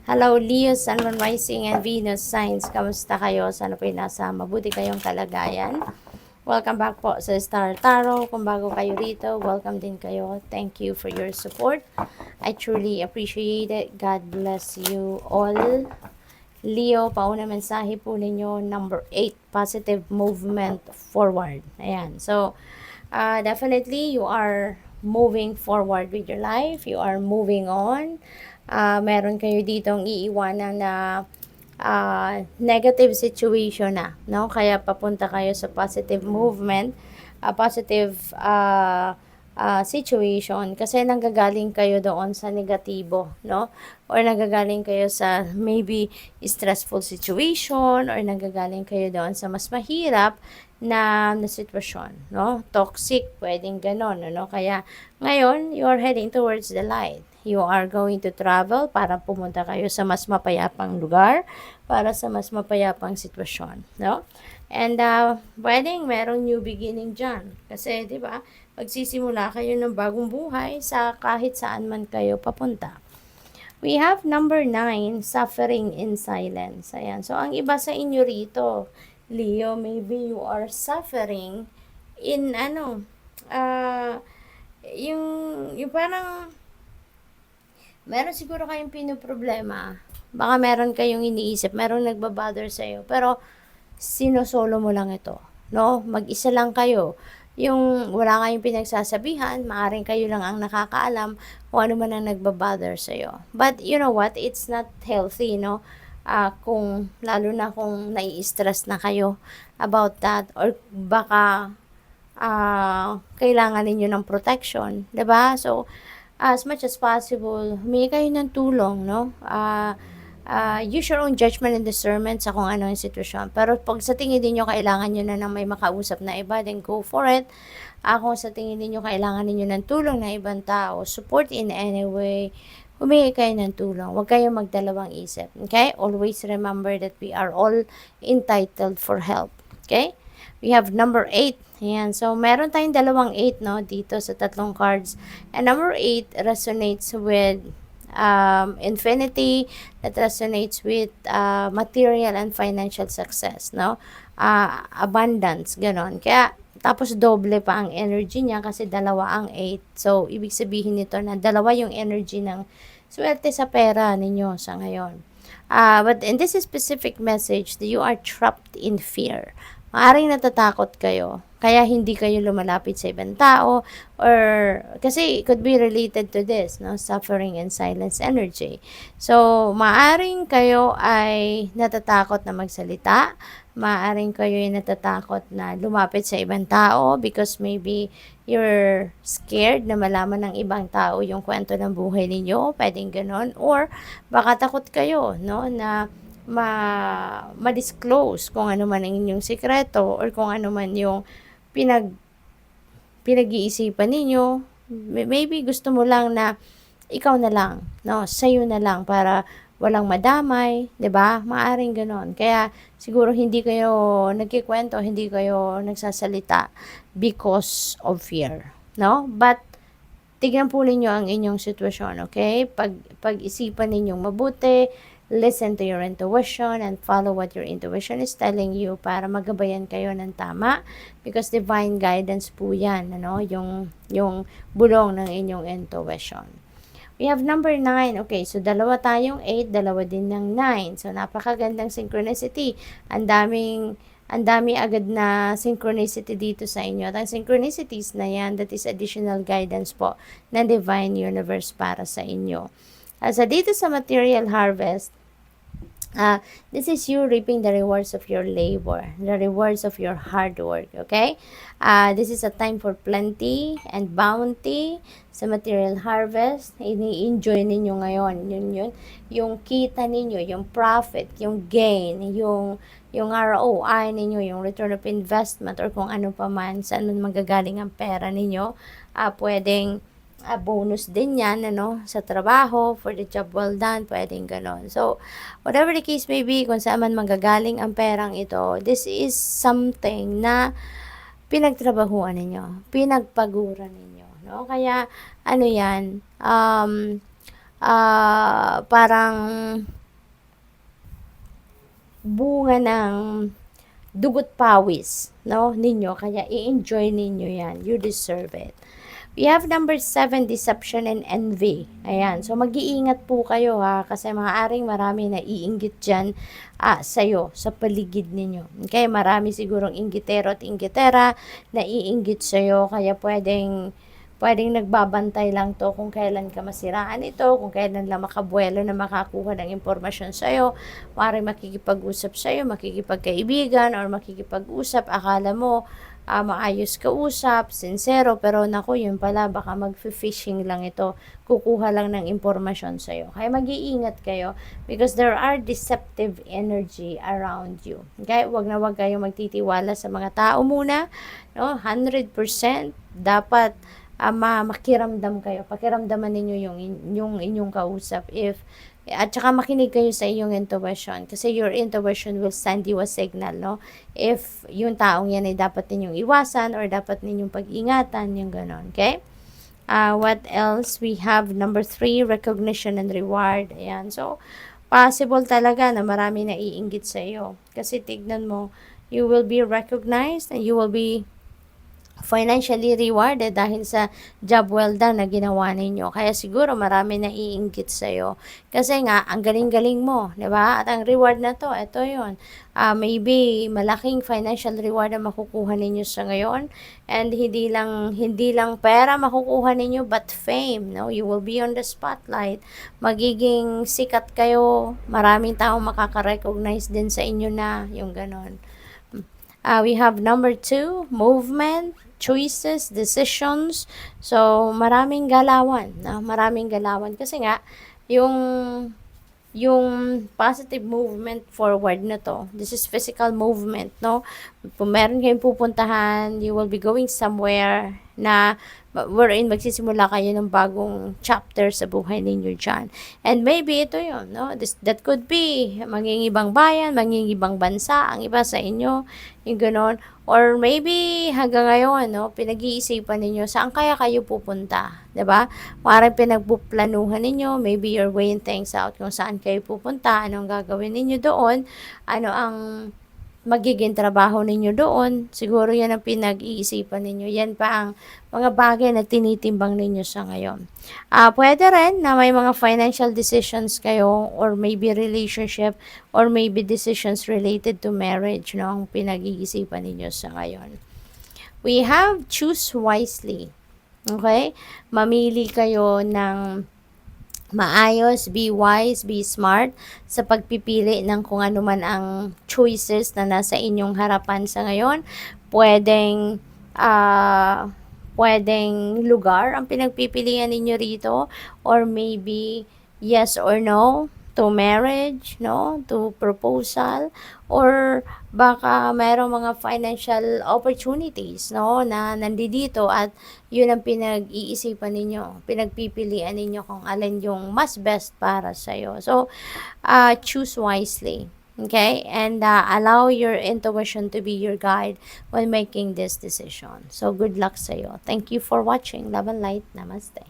Hello, Leo, Sun, Moon, Rising, and Venus signs. Kamusta kayo? Sana po nasa mabuti kayong kalagayan. Welcome back po sa Star Tarot. Kung bago kayo rito, welcome din kayo. Thank you for your support. I truly appreciate it. God bless you all. Leo, pauna mensahe po ninyo, number 8, positive movement forward. Ayan. So, definitely, you are moving forward with your life. You are moving on. Meron kayo ditong iiwanan na negative situation na, no? Kaya papunta kayo sa positive movement, positive situation kasi nanggagaling kayo doon sa negatibo, no? Or nanggagaling kayo sa maybe stressful situation or nanggagaling kayo doon sa mas mahirap na sitwasyon, no? Toxic, pwedeng ganon, no? Kaya ngayon, you are heading towards the light. You are going to travel para pumunta kayo sa mas mapayapang lugar, para sa mas mapayapang sitwasyon, no? And pwedeng merong new beginning dyan. Kasi, di ba, magsisimula kayo ng bagong buhay sa kahit saan man kayo papunta. We have number 9, suffering in silence. Ayan. So, ang iba sa inyo rito, Leo, maybe you are suffering in yung parang meron siguro kayong pinoproblema. Baka meron kayong iniisip, meron nagbabother sa'yo. Pero, sinosolo mo lang ito. No? Mag-isa lang kayo. Yung wala kayong pinagsasabihan, maaring kayo lang ang nakakaalam kung ano man ang nagbabother sa'yo. But, you know what? It's not healthy, no? Lalo na kung nai-stress na kayo about that. Or baka, kailangan ninyo ng protection. 'Di ba? So, as much as possible, humingi kayo ng tulong, no? Use your own judgment and discernment sa kung ano yung sitwasyon. Pero pag sa tingin niyo kailangan niyo na ng may makausap na iba, then go for it. Kung sa tingin niyo kailangan niyo ng tulong ng ibang tao, support in any way, humingi kayo ng tulong. Huwag kayong magdalawang isip. Okay? Always remember that we are all entitled for help. Okay? We have number 8. Ayan. So, meron tayong dalawang 8, no, dito sa tatlong cards. And number 8 resonates with infinity, that resonates with material and financial success, no? Abundance, ganon. Kaya, tapos doble pa ang energy niya kasi dalawa ang 8. So, ibig sabihin nito na dalawa yung energy ng swerte sa pera ninyo sa ngayon. But in this specific message, you are trapped in fear. Maaring natatakot kayo, kaya hindi kayo lumalapit sa ibang tao, or kasi it could be related to this, no? Suffering and silence energy. So, maaring kayo ay natatakot na magsalita, maaring kayo ay natatakot na lumapit sa ibang tao because maybe you're scared na malaman ng ibang tao yung kwento ng buhay ninyo, pwedeng ganon, or baka takot kayo, no, na ma-disclose kung ano man ang inyong sikreto or kung ano man yung pinag-iisipan ninyo. Maybe gusto mo lang na ikaw na lang, no? Sa'yo na lang para walang madamay, 'di ba? Maaring ganoon. Kaya siguro hindi kayo nagkikwento, hindi kayo nagsasalita because of fear, no? But tignan po ninyo ang inyong sitwasyon, okay? Pag-isipan ninyong mabuti, listen to your intuition and follow what your intuition is telling you para magabayan kayo ng tama because divine guidance po yan, ano? Yung bulong ng inyong intuition. We have number 9. Okay, so dalawa tayong 8, dalawa din ng 9. So napakagandang synchronicity. Ang dami agad na synchronicity dito sa inyo. At ang synchronicities na yan, that is additional guidance po ng divine universe para sa inyo. So dito sa material harvest, this is you reaping the rewards of your labor, the rewards of your hard work, okay? This is a time for plenty and bounty sa material harvest. Ini-enjoy ninyo ngayon. Yun. Yung kita ninyo, yung profit, yung gain, yung ROI ninyo, yung return of investment, or kung ano pa man, saan man magagaling ang pera ninyo, pwedeng bonus din yan, ano, sa trabaho, for the job well done, pwedeng ganon. So, whatever the case may be, kung saan man manggagaling ang perang ito, this is something na pinagtrabahuan ninyo, pinagpaguran ninyo, no? Kaya, ano yan, parang bunga ng dugot pawis, no, ninyo. Kaya i-enjoy ninyo yan. You deserve it. We have number 7, deception and envy. Ayan. So, mag-iingat po kayo ha, kasi maaaring marami na iinggit dyan sa'yo, sa paligid ninyo. Okay? Marami sigurong inggitero at inggitera na iinggit sa'yo, kaya pwedeng nagbabantay lang to kung kailan ka masiraan ito, kung kailan lang makabuelo na makakuha ng impormasyon sa'yo. Maaaring makikipag-usap sa'yo, makikipagkaibigan, or makikipag-usap, akala mo maayos kausap, sincero, pero naku, yun pala, baka mag-fishing lang ito, kukuha lang ng impormasyon sa'yo. Kaya mag-iingat kayo because there are deceptive energy around you. Okay? Wag na wag kayong magtitiwala sa mga tao muna, no? 100% dapat makiramdam kayo. Pakiramdaman ninyo yung inyong kausap. At saka makinig kayo sa iyong intuition, kasi your intuition will send you a signal, no? If yung taong yan ay dapat ninyong iwasan or dapat ninyong pag-ingatan, yung ganon, okay? What else? We have number 3, recognition and reward. Ayan. So, possible talaga na marami na iinggit sa iyo. Kasi tignan mo, you will be recognized and you will be financially rewarded dahil sa job well done na ginawa ninyo. Kaya siguro marami na iinggit sa'yo. Kasi nga, ang galing-galing mo, di ba? At ang reward na to, ito yun. Maybe malaking financial reward na makukuha ninyo sa ngayon. And hindi lang pera makukuha ninyo, but fame. No? You will be on the spotlight. Magiging sikat kayo. Maraming taong makaka-recognize din sa inyo na yung ganon. We have number 2, movement, choices, decisions. So, maraming galawan. Maraming galawan. Kasi nga, yung positive movement forward na to, this is physical movement, no? Kung meron kayong pupuntahan, you will be going somewhere na wherein magsisimula kayo ng bagong chapter sa buhay ninyo dyan. And maybe ito yun, no? That could be mangingibang bayan, mangingibang bansa, ang iba sa inyo, yung ganon. Or maybe hanggang ngayon, no, pinag-iisipan ninyo saan kaya kayo pupunta, 'di ba? Maaaring pinagpuplanuhan ninyo, maybe you're weighing things out kung saan kayo pupunta, anong gagawin ninyo doon, ano ang magiging trabaho ninyo doon. Siguro yan ang pinag-iisipan ninyo. Yan pa ang mga bagay na tinitimbang ninyo sa ngayon. Pwede rin na may mga financial decisions kayo, or maybe relationship, or maybe decisions related to marriage, no, ang pinag-iisipan ninyo sa ngayon. We have choose wisely. Okay? Mamili kayo ng maayos, be wise, be smart sa pagpipili ng kung ano man ang choices na nasa inyong harapan sa ngayon. Pwedeng lugar ang pinagpipilian ninyo rito, or maybe yes or no to marriage, no, to proposal, or baka mayroong mga financial opportunities, no, na nandito at yun ang pinag-iisipan ninyo, pinagpipilian ninyo kung alin yung mas best para sa'yo. So, choose wisely. Okay? And allow your intuition to be your guide when making this decision. So, good luck sa'yo. Thank you for watching. Love and light. Namaste.